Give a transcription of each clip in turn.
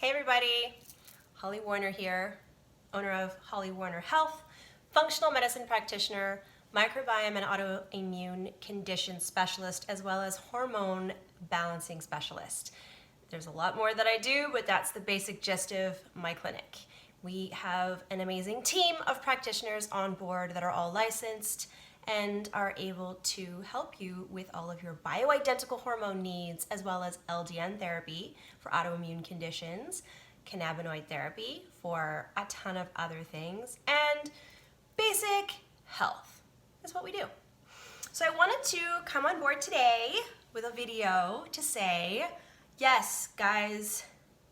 Hey everybody, Holly Warner here, owner of Holly Warner Health, functional medicine practitioner, microbiome and autoimmune condition specialist, as well as hormone balancing specialist. There's a lot more that I do, but that's the basic gist of my clinic. We have an amazing team of practitioners on board that are all licensed and are able to help you with all of your bioidentical hormone needs, as well as LDN therapy for autoimmune conditions, cannabinoid therapy for a ton of other things, and basic health is what we do. So I wanted to come on board today with a video to say, yes, guys,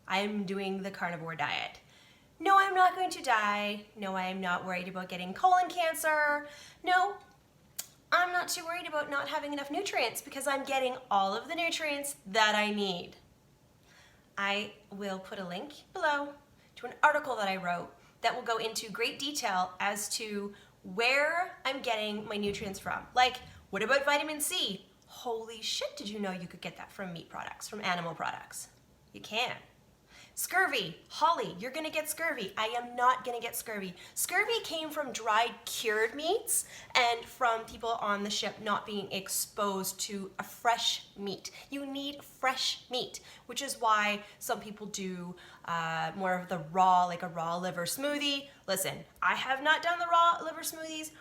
I'm doing the carnivore diet. No, I'm not going to die. No, I am not worried about getting colon cancer. No, I'm not too worried about not having enough nutrients because I'm getting all of the nutrients that I need. I will put a link below to an article that I wrote that will go into great detail as to where I'm getting my nutrients from. Like, what about vitamin C? Holy shit, did you know you could get that from meat products, from animal products? You can. Scurvy. Holly, you're gonna get scurvy. I am not gonna get scurvy. Scurvy came from dried cured meats and from people on the ship not being exposed to a fresh meat. You need fresh meat, which is why some people do more of the raw, like a raw liver smoothie. Listen, I have not done the raw liver smoothies.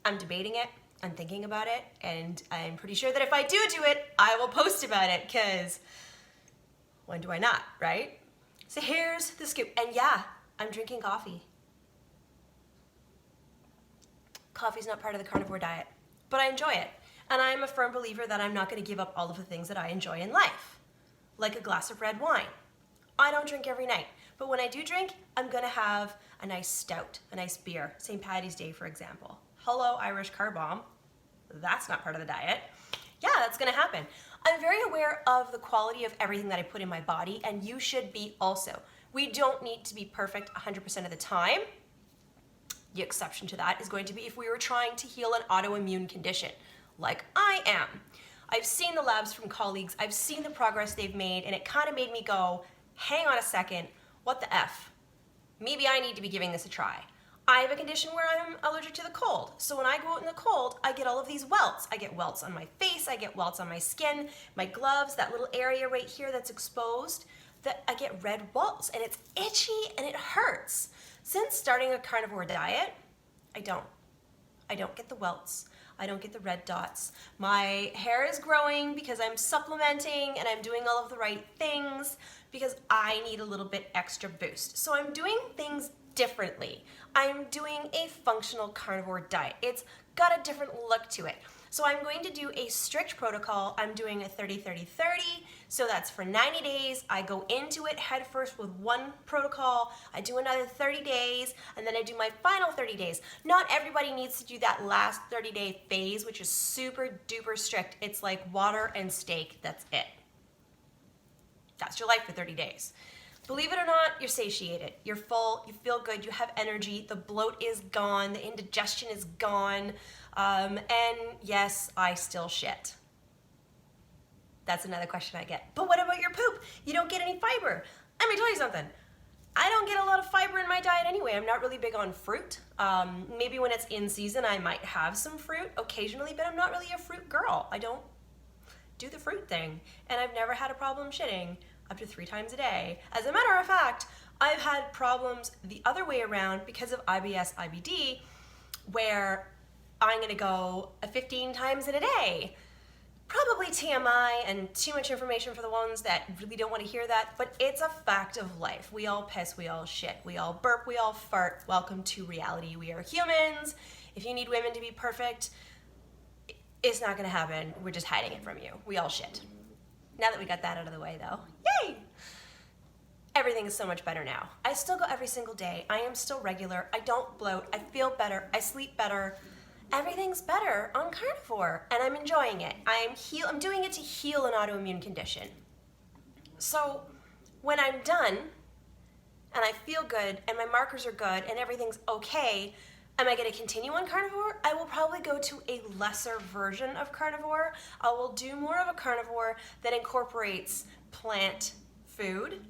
I'm debating it. I'm thinking about it, and I'm pretty sure that if I do it, I will post about it, because when do I not, right? So here's the scoop. And yeah, I'm drinking coffee. Coffee's not part of the carnivore diet, but I enjoy it. And I'm a firm believer that I'm not going to give up all of the things that I enjoy in life, like a glass of red wine. I don't drink every night, but when I do drink, I'm going to have a nice stout, a nice beer. St. Patty's Day, for example. Hello, Irish car bomb. That's not part of the diet. Yeah, that's going to happen. I'm very aware of the quality of everything that I put in my body, and you should be also. We don't need to be perfect 100% of the time. The exception to that is going to be if we were trying to heal an autoimmune condition, like I am. I've seen the labs from colleagues, I've seen the progress they've made, and it kind of made me go, hang on a second, what the F? Maybe I need to be giving this a try. I have a condition where I'm allergic to the cold. So when I go out in the cold, I get all of these welts. I get welts on my face, I get welts on my skin, my gloves, that little area right here that's exposed, that I get red welts, and it's itchy and it hurts. Since starting a carnivore diet, I don't get the welts. I don't get the red dots. My hair is growing because I'm supplementing and I'm doing all of the right things because I need a little bit extra boost. So I'm doing things differently. I'm doing a functional carnivore diet. It's got a different look to it. So I'm going to do a strict protocol. I'm doing a 30-30-30. So that's for 90 days. I go into it head first with one protocol. I do another 30 days, and then I do my final 30 days. Not everybody needs to do that last 30-day phase, which is super duper strict. It's like water and steak. That's it. That's your life for 30 days. Believe it or not, you're satiated, you're full, you feel good, you have energy, the bloat is gone, the indigestion is gone, and yes, I still shit. That's another question I get. But what about your poop? You don't get any fiber. Let me tell you something. I don't get a lot of fiber in my diet anyway. I'm not really big on fruit. Maybe when it's in season, I might have some fruit occasionally, but I'm not really a fruit girl. I don't do the fruit thing, and I've never had a problem shitting up to 3 times a day. As a matter of fact, I've had problems the other way around because of IBS, IBD, where I'm gonna go 15 times in a day. Probably TMI and too much information for the ones that really don't want to hear that, but it's a fact of life. We all piss, we all shit, we all burp, we all fart. Welcome to reality. We are humans. If you need women to be perfect, it's not gonna happen. We're just hiding it from you. We all shit. Now that we got that out of the way though, yay! Everything is so much better now. I still go every single day. I am still regular. I don't bloat. I feel better. I sleep better. Everything's better on carnivore, and I'm enjoying it. I'm doing it to heal an autoimmune condition. So when I'm done, and I feel good, and my markers are good, and everything's okay, am I going to continue on carnivore? I will probably go to a lesser version of carnivore. I will do more of a carnivore that incorporates plant food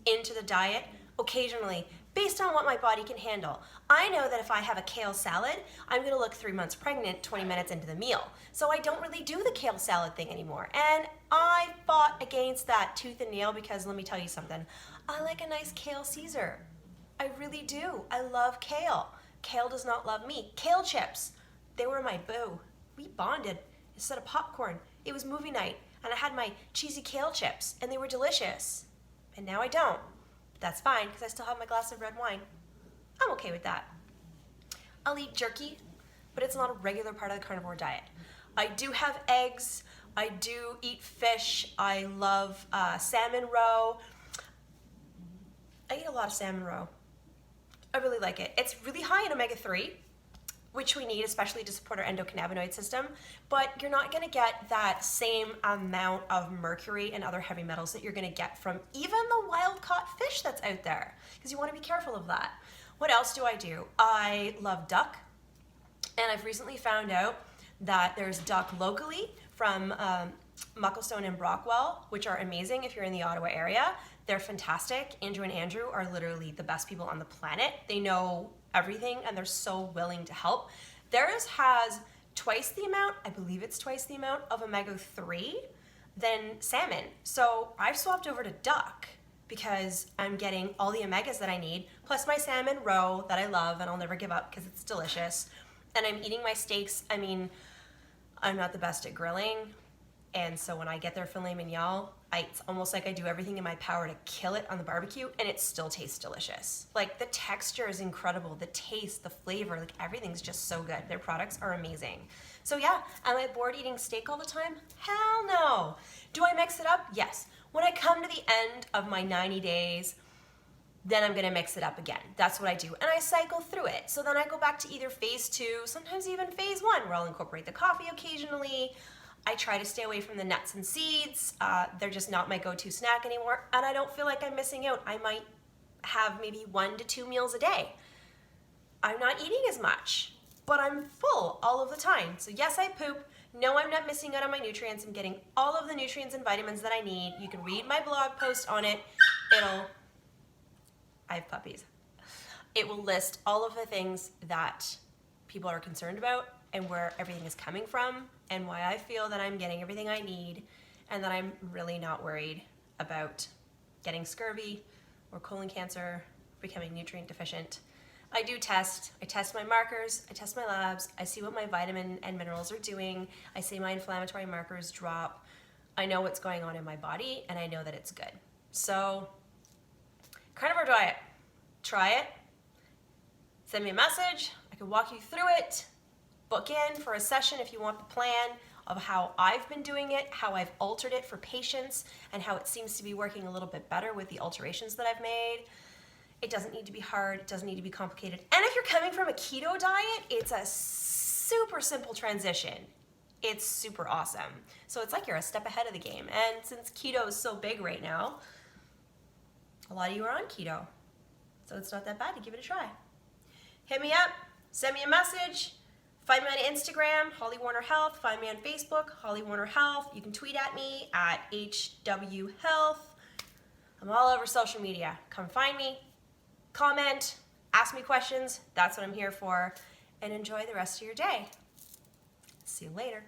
into the diet occasionally based on what my body can handle. I know that if I have a kale salad, I'm gonna look 3 months pregnant 20 minutes into the meal. So I don't really do the kale salad thing anymore. And I fought against that tooth and nail because let me tell you something, I like a nice kale Caesar. I really do. I love kale. Kale does not love me. Kale chips, they were my boo. We bonded instead of popcorn. It was movie night and I had my cheesy kale chips and they were delicious. And now I don't. That's fine because I still have my glass of red wine. I'm okay with that. I'll eat jerky, but it's not a regular part of the carnivore diet. I do have eggs. I do eat fish. I love salmon roe. I eat a lot of salmon roe. I really like it. It's really high in omega-3, which we need, especially to support our endocannabinoid system, but you're not gonna get that same amount of mercury and other heavy metals that you're gonna get from even the wild-caught fish that's out there, because you wanna be careful of that. What else do? I love duck, and I've recently found out that there's duck locally from Mucklestone and Brockwell, which are amazing if you're in the Ottawa area. They're fantastic. Andrew and Andrew are literally the best people on the planet. They know everything and they're so willing to help. Theirs has twice the amount, I believe it's twice the amount of omega-3 than salmon. So I've swapped over to duck because I'm getting all the omegas that I need, plus my salmon roe that I love and I'll never give up because it's delicious. And I'm eating my steaks. I mean, I'm not the best at grilling. And so when I get their filet mignon, it's almost like I do everything in my power to kill it on the barbecue and it still tastes delicious. Like the texture is incredible, the taste, the flavor, like everything's just so good. Their products are amazing. So yeah, am I bored eating steak all the time? Hell no. Do I mix it up? Yes. When I come to the end of my 90 days, then I'm gonna mix it up again. That's what I do. And I cycle through it. So then I go back to either phase 2, sometimes even phase 1, where I'll incorporate the coffee occasionally. I try to stay away from the nuts and seeds. They're just not my go-to snack anymore, and I don't feel like I'm missing out. I might have maybe 1 to 2 meals a day. I'm not eating as much, but I'm full all of the time. So yes, I poop. No, I'm not missing out on my nutrients. I'm getting all of the nutrients and vitamins that I need. You can read my blog post on it. I have puppies. It will list all of the things that people are concerned about and where everything is coming from and why I feel that I'm getting everything I need and that I'm really not worried about getting scurvy or colon cancer, becoming nutrient deficient. I do test. I test my markers, I test my labs, I see what my vitamin and minerals are doing, I see my inflammatory markers drop. I know what's going on in my body and I know that it's good. So, carnivore diet, try it, send me a message, I can walk you through it, book in for a session if you want the plan of how I've been doing it, how I've altered it for patients, and how it seems to be working a little bit better with the alterations that I've made. It doesn't need to be hard, it doesn't need to be complicated. And if you're coming from a keto diet, it's a super simple transition. It's super awesome. So it's like you're a step ahead of the game. And since keto is so big right now, a lot of you are on keto. So it's not that bad to give it a try. Hit me up, send me a message. Find me on Instagram, Holly Warner Health. Find me on Facebook, Holly Warner Health. You can tweet at me at HW Health. I'm all over social media. Come find me, comment, ask me questions. That's what I'm here for. And enjoy the rest of your day. See you later.